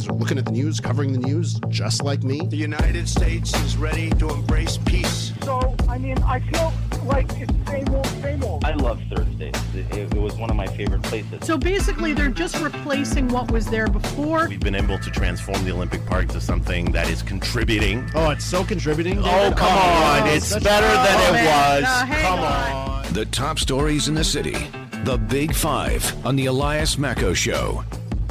guys are looking at the news, covering the news, just like me. The United States is ready to embrace peace. So, I feel like it's same old, same old. I love Thursdays. It was one of my favorite places. So basically, they're just replacing what was there before. We've been able to transform the Olympic Park to something that is contributing. Oh, it's so contributing. Oh, come on. It's better than it was. Hang Come on. on. The top stories in the city. The Big Five on the Elias Macco Show.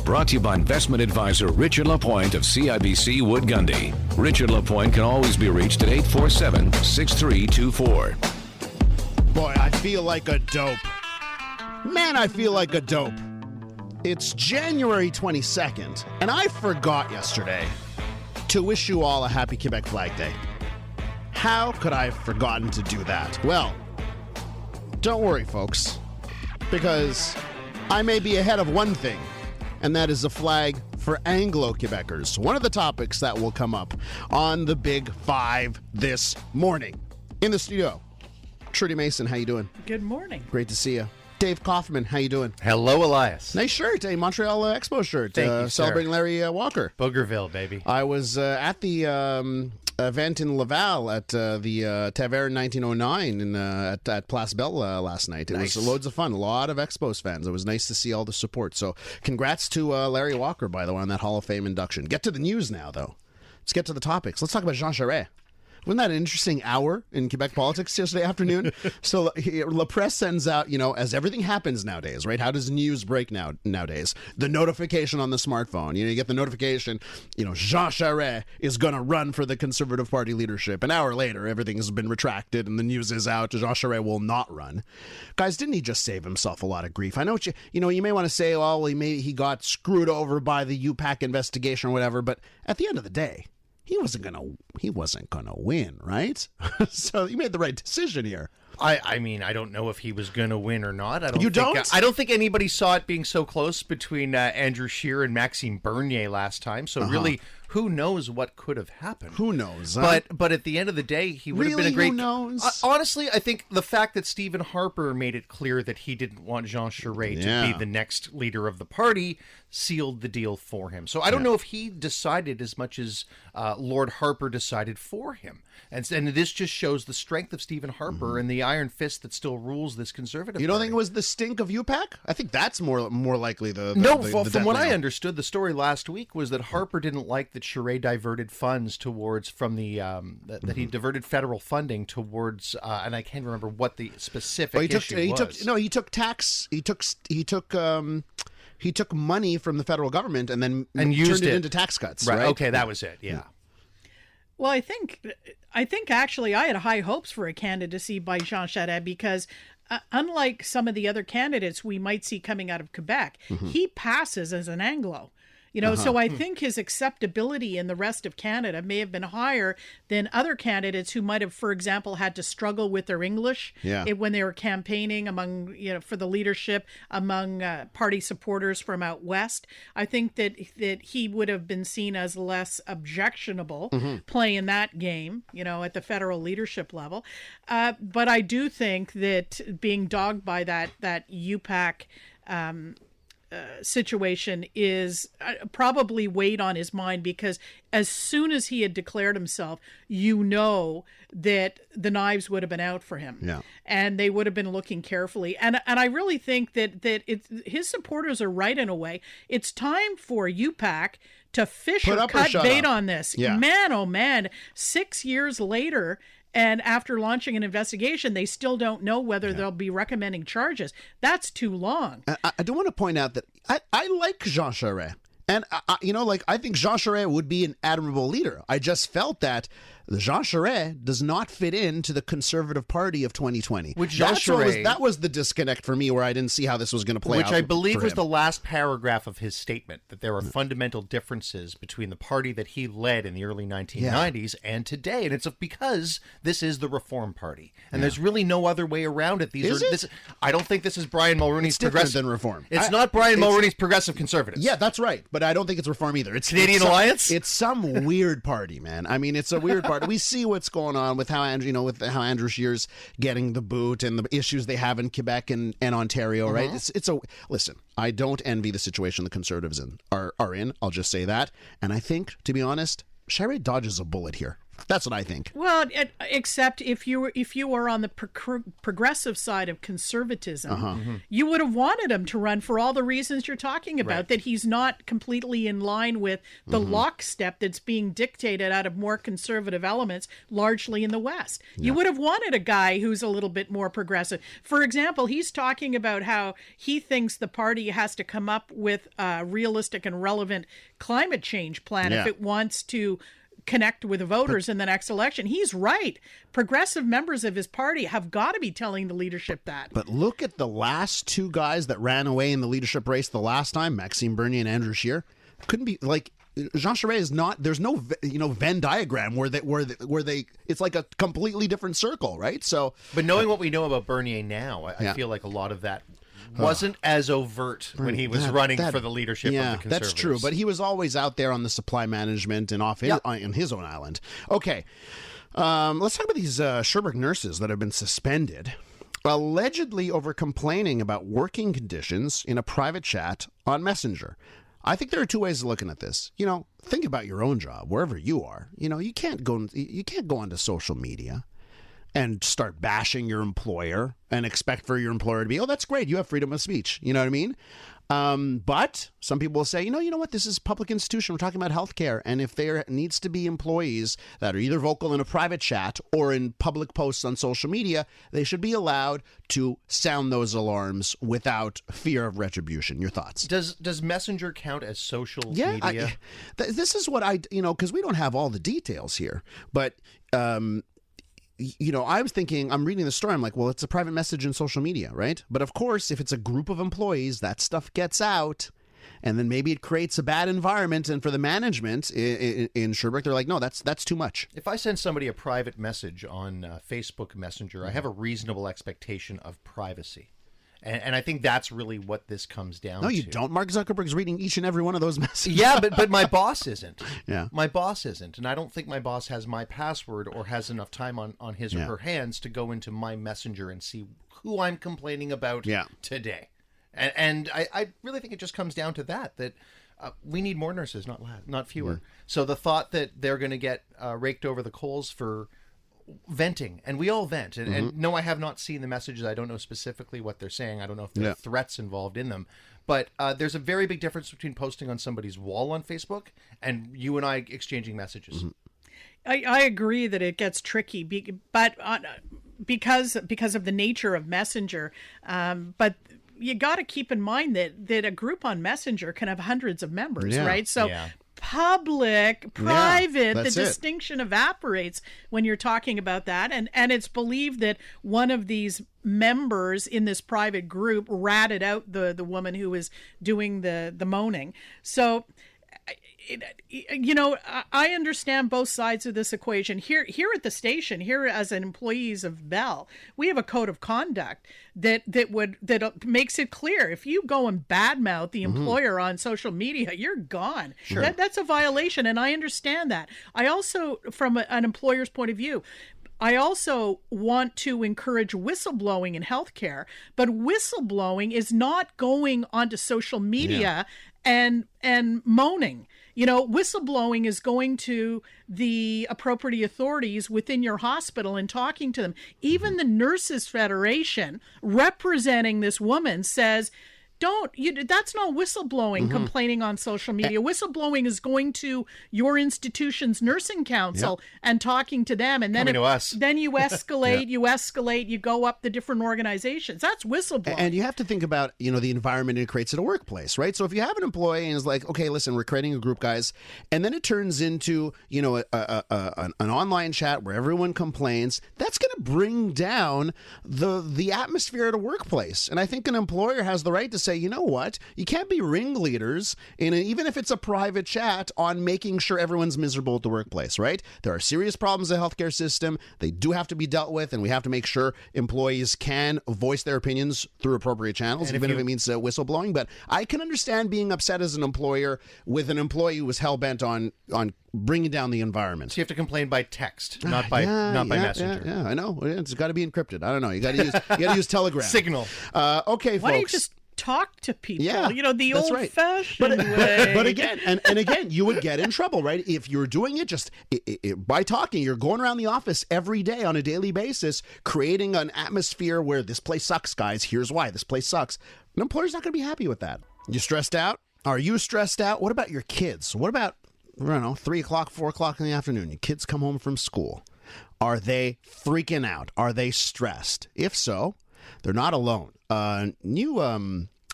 Brought to you by investment advisor Richard Lapointe of CIBC Wood Gundy. Richard Lapointe can always be reached at 847-6324. Boy, I feel like a dope. Man, I feel like a dope. It's January 22nd, and I forgot yesterday to wish you all a happy Quebec Flag Day. How could I have forgotten to do that? Well, don't worry, folks, because I may be ahead of one thing, and that is a flag for Anglo-Quebecers. One of the topics that will come up on the Big Five this morning. In the studio, Trudie Mason, how you doing? Good morning. Great to see you. Dave Kaufman, how you doing? Hello, Elias. Nice shirt, a Montreal Expo shirt. Thank you, sir. Celebrating Larry Walker. Boogerville, baby. I was at the event in Laval at the Taverne 1909 at Place Belle last night. It was loads of fun. A lot of Expos fans. It was nice to see all the support. So congrats to Larry Walker, by the way, on that Hall of Fame induction. Get to the news now, though. Let's get to the topics. Let's talk about Jean Charest. Wasn't that an interesting hour in Quebec politics yesterday afternoon? So La Presse sends out, as everything happens nowadays, right? How does news break nowadays? The notification on the smartphone. You get the notification, Jean Charest is going to run for the Conservative Party leadership. An hour later, everything has been retracted and the news is out. Jean Charest will not run. Guys, didn't he just save himself a lot of grief? I know you may want to say, well, he got screwed over by the UPAC investigation or whatever, but at the end of the day, he wasn't gonna win, right? So he made the right decision here. I mean, I don't know if he was going to win or not. I don't think anybody saw it being so close between Andrew Scheer and Maxime Bernier last time. So really, who knows what could have happened? Who knows? Huh? But at the end of the day, he would have been a great. Who knows? Honestly, I think the fact that Stephen Harper made it clear that he didn't want Jean Charest to be the next leader of the party sealed the deal for him. So I don't know if he decided as much as Lord Harper decided for him. And this just shows the strength of Stephen Harper and the iron fist that still rules this Conservative You don't party. think it was the stink of UPAC? I think that's more likely the from what I understood, the story last week was that Harper didn't like that Charest diverted funds towards that he diverted federal funding towards and I can't remember what the specific issue was. He took tax. He took money from the federal government and then turned it into tax cuts. Right. Okay, that was it. Yeah. Well, I think actually I had high hopes for a candidacy by Jean Charest because unlike some of the other candidates we might see coming out of Quebec, he passes as an Anglo. So I think his acceptability in the rest of Canada may have been higher than other candidates who might have, for example, had to struggle with their English when they were campaigning among, for the leadership among party supporters from out west. I think that he would have been seen as less objectionable playing that game, at the federal leadership level. But I do think that being dogged by that UPAC situation is probably weighed on his mind because as soon as he had declared himself, that the knives would have been out for him. Yeah. And they would have been looking carefully. And I really think that his supporters are right in a way. It's time for UPAC to fish or cut bait on this. Yeah. Man, oh man, 6 years later, and after launching an investigation, they still don't know whether they'll be recommending charges. That's too long. I do want to point out that I like Jean Charest. And, I think Jean Charest would be an admirable leader. I just felt that Jean Charest does not fit into the Conservative Party of 2020. That was the disconnect for me where I didn't see how this was going to play out. Which I believe was the last paragraph of his statement, that there are fundamental differences between the party that he led in the early 1990s and today. And it's because this is the Reform Party. And there's really no other way around it. I don't think this is Brian Mulroney's progressive than Reform. It's not Brian Mulroney's progressive conservatives. Yeah, that's right. But I don't think it's Reform either. It's Canadian Alliance? It's some weird party, man. I mean, it's a weird party. Florida. We see what's going on with how Andrew Scheer's getting the boot and the issues they have in Quebec and Ontario, right? Listen, I don't envy the situation the Conservatives are in. I'll just say that. And I think, to be honest, Charest dodges a bullet here. That's what I think. Well, except if you were on the progressive side of conservatism, you would have wanted him to run for all the reasons you're talking about, that he's not completely in line with the lockstep that's being dictated out of more conservative elements, largely in the West. Yeah. You would have wanted a guy who's a little bit more progressive. For example, he's talking about how he thinks the party has to come up with a realistic and relevant climate change plan if it wants to connect with the voters in the next election. He's right. Progressive members of his party have got to be telling the leadership that. But look at the last two guys that ran away in the leadership race the last time, Maxime Bernier and Andrew Scheer. Couldn't be like Jean Charest is not. There's no Venn diagram where they. It's like a completely different circle, right? So, but knowing what we know about Bernier now, I feel like a lot of that wasn't as overt when he was running for the leadership of the Conservatives. That's true, but he was always out there on the supply management and off in his own island. Okay, let's talk about these Sherbrooke nurses that have been suspended, allegedly over complaining about working conditions in a private chat on Messenger. I think there are two ways of looking at this. Think about your own job, wherever you are. You can't go onto social media and start bashing your employer and expect for your employer to be, oh, that's great, you have freedom of speech. You know what I mean? But some people will say, you know what, this is a public institution. We're talking about healthcare. And if there needs to be employees that are either vocal in a private chat or in public posts on social media, they should be allowed to sound those alarms without fear of retribution. Your thoughts? Does Messenger count as social media? This is what because we don't have all the details here, but I was thinking, I'm reading the story, I'm like, well, it's a private message in social media, right? But of course, if it's a group of employees, that stuff gets out, and then maybe it creates a bad environment. And for the management in Sherbrooke, they're like, no, that's too much. If I send somebody a private message on Facebook Messenger, I have a reasonable expectation of privacy. And I think that's really what this comes down to. No, you don't. Mark Zuckerberg's reading each and every one of those messages. Yeah, but my boss isn't. Yeah. My boss isn't. And I don't think my boss has my password or has enough time on his or her hands to go into my Messenger and see who I'm complaining about today. And I really think it just comes down to that we need more nurses, not fewer. Mm. So the thought that they're going to get raked over the coals for venting, and we all vent, and no, I have not seen the messages. I don't know specifically what they're saying. I don't know if there are threats involved in them, but there's a very big difference between posting on somebody's wall on Facebook and you and I exchanging messages. I agree that it gets tricky, but because of the nature of Messenger, but you got to keep in mind that a group on Messenger can have hundreds of members, right? So public, private, the distinction evaporates when you're talking about that. And it's believed that one of these members in this private group ratted out the woman who was doing the moaning. So, I understand both sides of this equation. Here at the station, here as employees of Bell, we have a code of conduct that makes it clear. If you go and badmouth the employer on social media, you're gone. Sure. That's a violation, and I understand that. I also, from an employer's point of view, I also want to encourage whistleblowing in healthcare, but whistleblowing is not going onto social media and moaning. Whistleblowing is going to the appropriate authorities within your hospital and talking to them. Even the Nurses Federation, representing this woman, says, that's not whistleblowing, complaining on social media. Whistleblowing is going to your institution's nursing council and talking to them. And then then you escalate, you go up the different organizations. That's whistleblowing. And you have to think about, the environment it creates at a workplace, right? So if you have an employee and is like, okay, listen, we're creating a group, guys, and then it turns into, an online chat where everyone complains, that's going to bring down the atmosphere at a workplace. And I think an employer has the right to say, say, you know what? You can't be ringleaders, even if it's a private chat, on making sure everyone's miserable at the workplace, right? There are serious problems in the healthcare system. They do have to be dealt with, and we have to make sure employees can voice their opinions through appropriate channels, even if it means whistleblowing. But I can understand being upset as an employer with an employee who was hell-bent on bringing down the environment. So you have to complain by text, not by messenger. Yeah, I know. It's got to be encrypted. I don't know. You got to use Telegram. Signal. Okay, folks. Why don't you just talk to people? Yeah, the old-fashioned way. But again, and again, you would get in trouble, right? If you're doing it just by talking, you're going around the office every day on a daily basis, creating an atmosphere where this place sucks, guys. Here's why this place sucks. An employer's not going to be happy with that. You stressed out? Are you stressed out? What about your kids? What about, I don't know, 3 o'clock, 4 o'clock in the afternoon? Your kids come home from school. Are they freaking out? Are they stressed? If so, they're not alone. New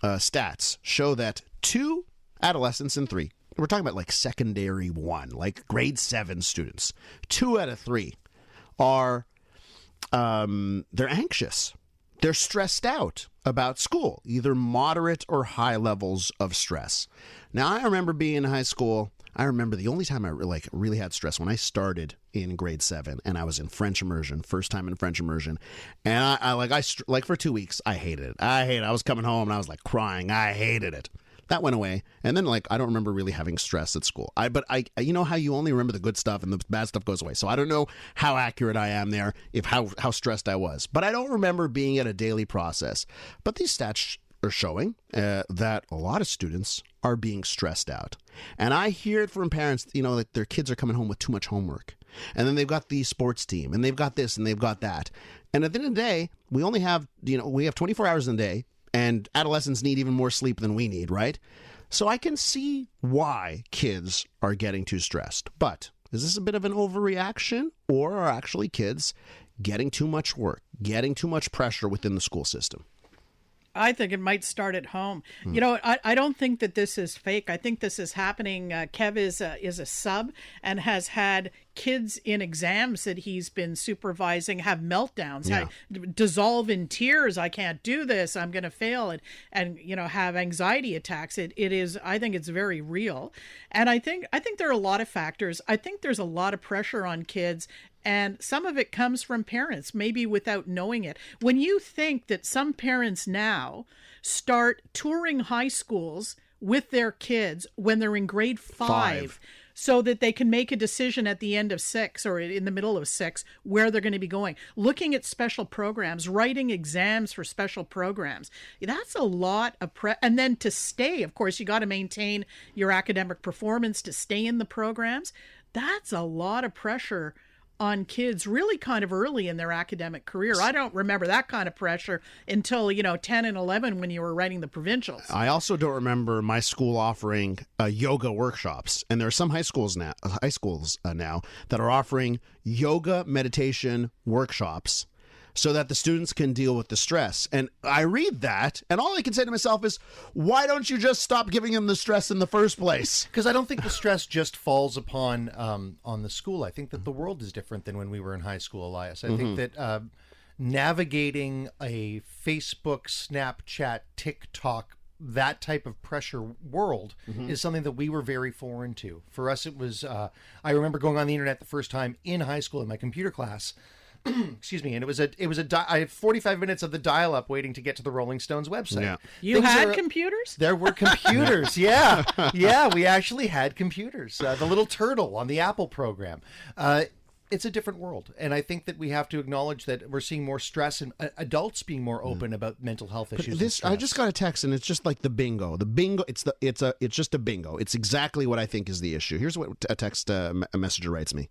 stats show that 2 adolescents in 3, we're talking about like secondary 1, like grade 7 students, 2 out of 3 are, they're anxious. They're stressed out about school, either moderate or high levels of stress. Now, I remember being in high school. I remember the only time I really had stress when I started in grade 7 and I was in French immersion, first time in French immersion. And I for 2 weeks, I hated it. I was coming home and I was like crying. I hated it. That went away. And then I don't remember really having stress at school. But you know how you only remember the good stuff and the bad stuff goes away. So I don't know how accurate I am there, how stressed I was. But I don't remember being at a daily process. But these stats are showing that a lot of students are being stressed out. And I hear it from parents, that their kids are coming home with too much homework. And then they've got the sports team and they've got this and they've got that. And at the end of the day, we only have, we have 24 hours in a day, and adolescents need even more sleep than we need, right? So I can see why kids are getting too stressed. But is this a bit of an overreaction, or are actually kids getting too much work, getting too much pressure within the school system? I think it might start at home. I don't think that this is fake. I think this is happening. Kev is a sub and has had kids in exams that he's been supervising have meltdowns, dissolve in tears. I can't do this. I'm going to fail. And have anxiety attacks. It is. I think it's very real. And I think there are a lot of factors. I think there's a lot of pressure on kids. And some of it comes from parents, maybe without knowing it. When you think that some parents now start touring high schools with their kids when they're in grade 5, so that they can make a decision at the end of 6 or in the middle of 6 where they're going to be going, looking at special programs, writing exams for special programs. That's a lot of and then to stay, of course, you got to maintain your academic performance to stay in the programs. That's a lot of pressure on kids really kind of early in their academic career. I don't remember that kind of pressure until, 10 and 11 when you were writing the provincials. I also don't remember my school offering yoga workshops. And there are some high schools now that are offering yoga meditation workshops so that the students can deal with the stress. And I read that, and all I can say to myself is, why don't you just stop giving them the stress in the first place? Because I don't think the stress just falls upon on the school. I think that the world is different than when we were in high school, Elias. I think that navigating a Facebook, Snapchat, TikTok, that type of pressure world is something that we were very foreign to. For us, it was, I remember going on the internet the first time in high school in my computer class. Excuse me, and I had 45 minutes of the dial-up waiting to get to the Rolling Stones website. Yeah. You had computers? There were computers, yeah, we actually had computers. The little turtle on the Apple program. It's a different world, and I think that we have to acknowledge that we're seeing more stress and adults being more open about mental health issues. I just got a text, and it's just like the bingo. The bingo. It's just a bingo. It's exactly what I think is the issue. Here's what a text messenger writes me.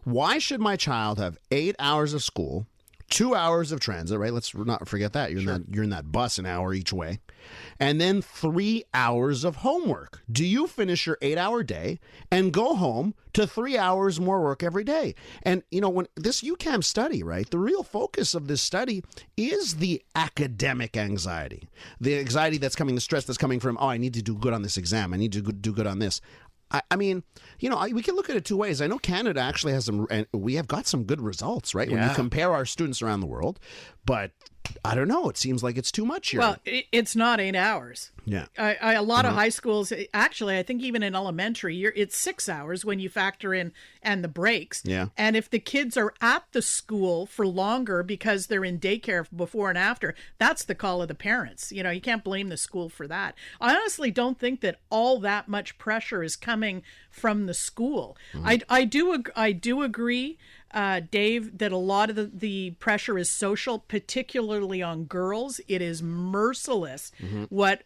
Why should my child have 8 hours of school, 2 hours of transit, right? Let's not forget that. You're in that bus an hour each way. And then 3 hours of homework. Do you finish your 8-hour day and go home to 3 hours more work every day? And, when this UCAM study, right, the real focus of this study is the academic anxiety. The anxiety that's coming, the stress that's coming from, I need to do good on this exam. I need to do good on this. I mean, we can look at it two ways. I know Canada actually has we have got some good results, right? When you compare our students around the world, but I don't know. It seems like it's too much here. Well, it's not 8 hours. Yeah. A lot of high schools, actually, I think even in elementary, it's 6 hours when you factor in and the breaks. Yeah. And if the kids are at the school for longer because they're in daycare before and after, that's the call of the parents. You can't blame the school for that. I honestly don't think that all that much pressure is coming from the school. I do agree, Dave, that a lot of the pressure is social, particularly on girls. It is merciless. What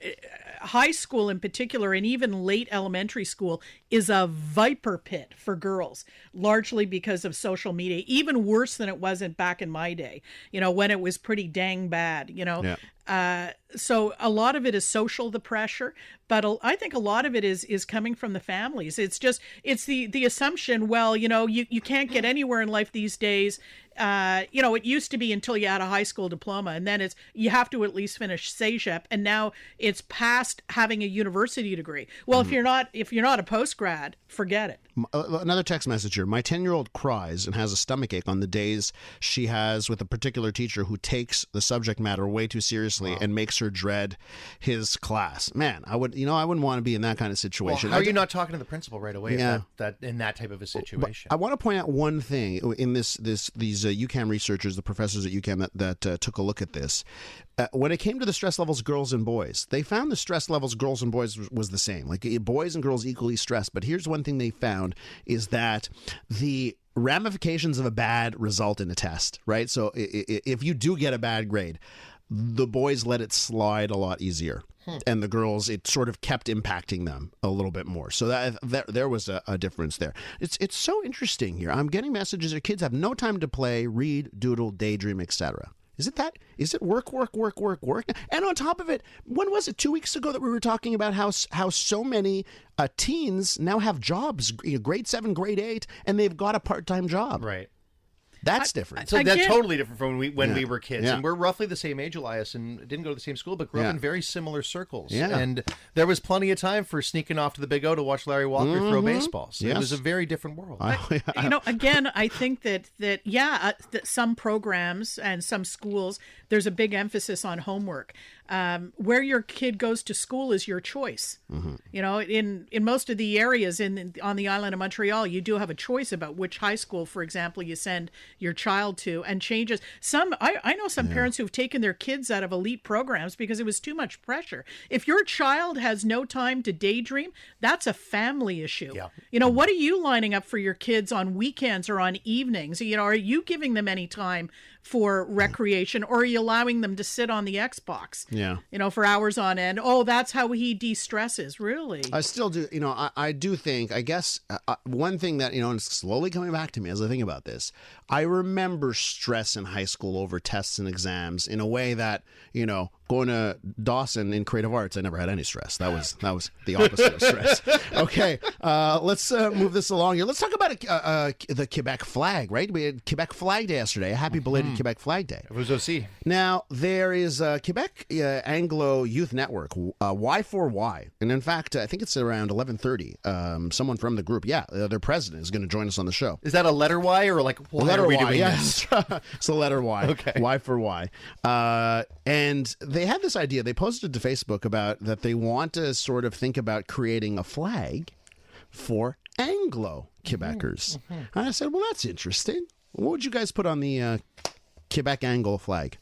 high school in particular, and even late elementary school, is a viper pit for girls, largely because of social media, even worse than it was back in my day, when it was pretty dang bad, So a lot of it is social, the pressure, but I think a lot of it is coming from the families. It's the assumption, well, you can't get anywhere in life these days. It used to be until you had a high school diploma, and then you have to at least finish CJAD, and now it's past having a university degree. Well, if you're not a postgrad, forget it. Another text message here. My 10-year-old cries and has a stomachache on the days she has with a particular teacher who takes the subject matter way too seriously and makes her dread his class. Man, I wouldn't want to be in that kind of situation. Well, how are you not talking to the principal right away? Yeah. That in that type of a situation. But I want to point out one thing in these UCAM researchers, the professors at UCAM that took a look at this. When it came to the stress levels, girls and boys, they found the stress levels, girls and boys, was the same. Like boys and girls equally stressed. But here's one thing they found is that the ramifications of a bad result in a test, right? So if you do get a bad grade, the boys let it slide a lot easier. And the girls, it sort of kept impacting them a little bit more. So that there was a difference there. It's so interesting here. I'm getting messages that kids have no time to play, read, doodle, daydream, etc. Is it that? Is it work? And on top of it, when was it? 2 weeks ago that we were talking about how so many teens now have jobs, grade 7, grade 8, and they've got a part-time job. Right. That's different. So that's totally different from when we were kids. Yeah. And we're roughly the same age, Elias, and didn't go to the same school, but grew up in very similar circles. Yeah. And there was plenty of time for sneaking off to the Big O to watch Larry Walker throw baseballs. So it was a very different world. Again, I think that some programs and some schools, there's a big emphasis on homework. Where your kid goes to school is your choice. In most of the areas on the island of Montreal, you do have a choice about which high school, for example, you send your child to, and changes. I know some parents who've taken their kids out of elite programs because it was too much pressure. If your child has no time to daydream, that's a family issue. Yeah. What are you lining up for your kids on weekends or on evenings? Are you giving them any time for recreation, or are you allowing them to sit on the Xbox? For hours on end. Oh, that's how he de-stresses. Really? I still do. I do think, I guess, one thing that, and it's slowly coming back to me as I think about this. I remember stress in high school over tests and exams in a way that, going to Dawson in creative arts, I never had any stress. That was the opposite of stress. Okay, let's move this along here. Let's talk about the Quebec flag, right? We had Quebec Flag Day yesterday. A happy belated Quebec Flag Day. It was OC. Now, there is Quebec Anglo Youth Network, Y4Y. And in fact, I think it's around 11:30. Someone from the group, their president is going to join us on the show. Is that a letter Y or like why are we doing this? It's the letter Y. Okay. Y4Y. And they had this idea. They posted to Facebook about that they want to sort of think about creating a flag for Anglo Quebecers. And I said, well, that's interesting. What would you guys put on the Quebec Anglo flag?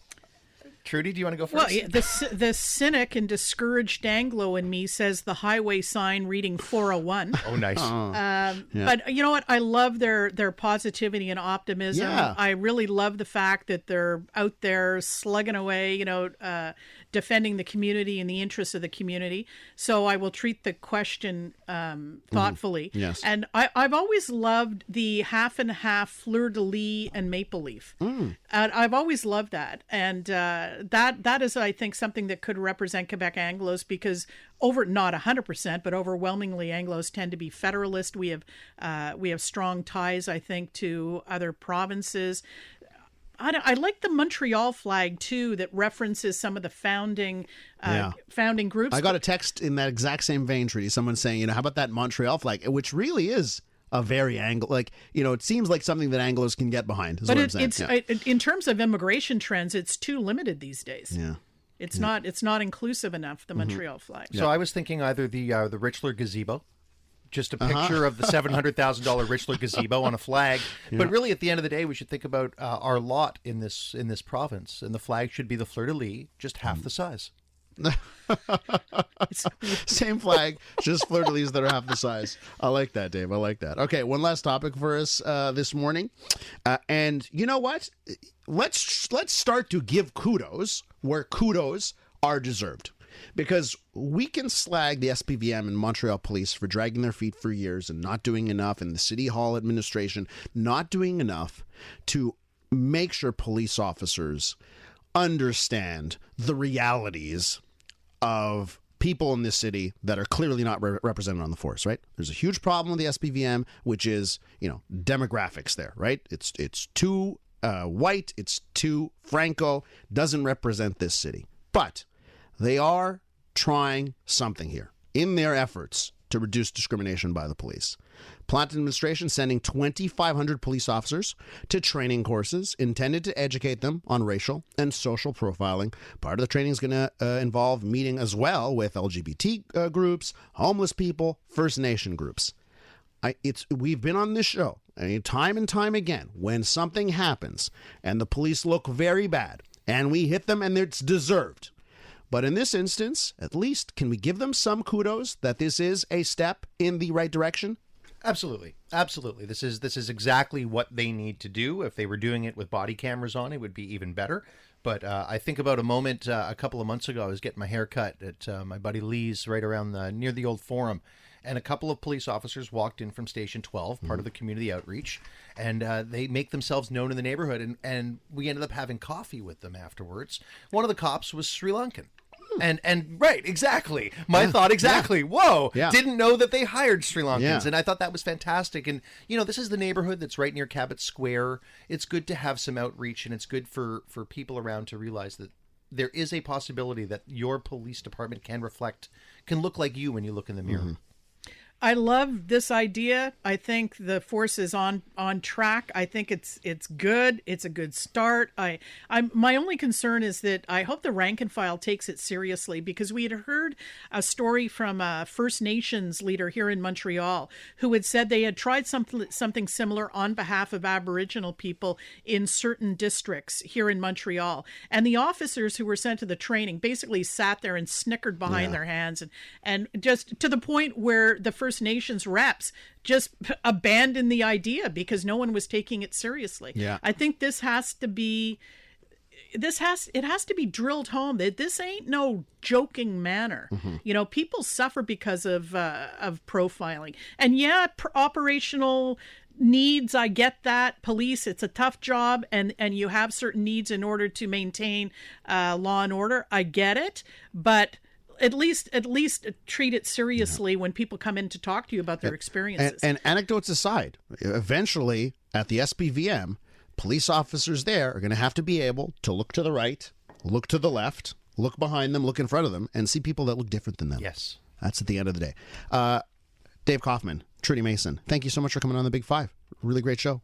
Trudie, do you want to go first? Well, the cynic and discouraged Anglo in me says the highway sign reading 401. Oh, nice. But you know what? I love their positivity and optimism. Yeah. I really love the fact that they're out there slugging away, defending the community and the interests of the community. So I will treat the question thoughtfully. Yes. And I've always loved the half and half fleur-de-lis and maple leaf. And I've always loved that. And that is, I think, something that could represent Quebec Anglos, because not 100%, but overwhelmingly Anglos tend to be federalist. We have strong ties, I think, to other provinces. I like the Montreal flag too, that references some of the founding groups. I got a text in that exact same vein, Trudy. Someone saying, how about that Montreal flag, which really is a very it seems like something that Anglos can get behind. But in terms of immigration trends, it's too limited these days. Yeah. It's not inclusive enough, the Montreal flag. So I was thinking either the Richler gazebo, just a picture of the $700,000 Richler gazebo on a flag. Yeah. But really, at the end of the day, we should think about our lot in this province, and the flag should be the fleur-de-lis, just half the size. Same flag, just fleur-de-lis that are half the size. I like that, Dave. I like that. Okay, one last topic for us this morning, and you know what? Let's start to give kudos where kudos are deserved, because we can slag the SPVM and Montreal Police for dragging their feet for years and not doing enough, and the City Hall administration not doing enough to make sure police officers understand the realities of people in this city that are clearly not represented on the force, right? There's a huge problem with the SPVM, which is, demographics there, right? It's too white, it's too Franco, doesn't represent this city. But they are trying something here in their efforts to reduce discrimination by the police. Plant administration sending 2,500 police officers to training courses intended to educate them on racial and social profiling. Part of the training is going to involve meeting as well with LGBT groups, homeless people, First Nation groups. We've been on this show time and time again when something happens and the police look very bad and we hit them and it's deserved. But in this instance, at least, can we give them some kudos that this is a step in the right direction? Absolutely. This is exactly what they need to do. If they were doing it with body cameras on, it would be even better. But I think about a moment a couple of months ago, I was getting my hair cut at my buddy Lee's right around near the old Forum. And a couple of police officers walked in from Station 12, part of the community outreach, and they make themselves known in the neighborhood. And we ended up having coffee with them afterwards. One of the cops was Sri Lankan. And right, exactly. My thought exactly. Yeah. Whoa, didn't know that they hired Sri Lankans, and I thought that was fantastic. And this is the neighborhood that's right near Cabot Square. It's good to have some outreach, and it's good for people around to realize that there is a possibility that your police department can look like you when you look in the mirror. Mm-hmm. I love this idea. I think the force is on track. I think it's good. It's a good start. My only concern is that I hope the rank and file takes it seriously, because we had heard a story from a First Nations leader here in Montreal who had said they had tried something similar on behalf of Aboriginal people in certain districts here in Montreal. And the officers who were sent to the training basically sat there and snickered behind their hands and just to the point where the First Nations reps just abandoned the idea because no one was taking it seriously. Yeah. I think it has to be drilled home that this ain't no joking manner. Mm-hmm. People suffer because of profiling. And operational needs, I get that. Police, it's a tough job, and you have certain needs in order to maintain law and order. I get it, but at least treat it seriously when people come in to talk to you about their experiences. And anecdotes aside, eventually at the SPVM, police officers there are going to have to be able to look to the right, look to the left, look behind them, look in front of them, and see people that look different than them. Yes. That's at the end of the day. Dave Kaufman, Trudie Mason, thank you so much for coming on The Big Five. Really great show.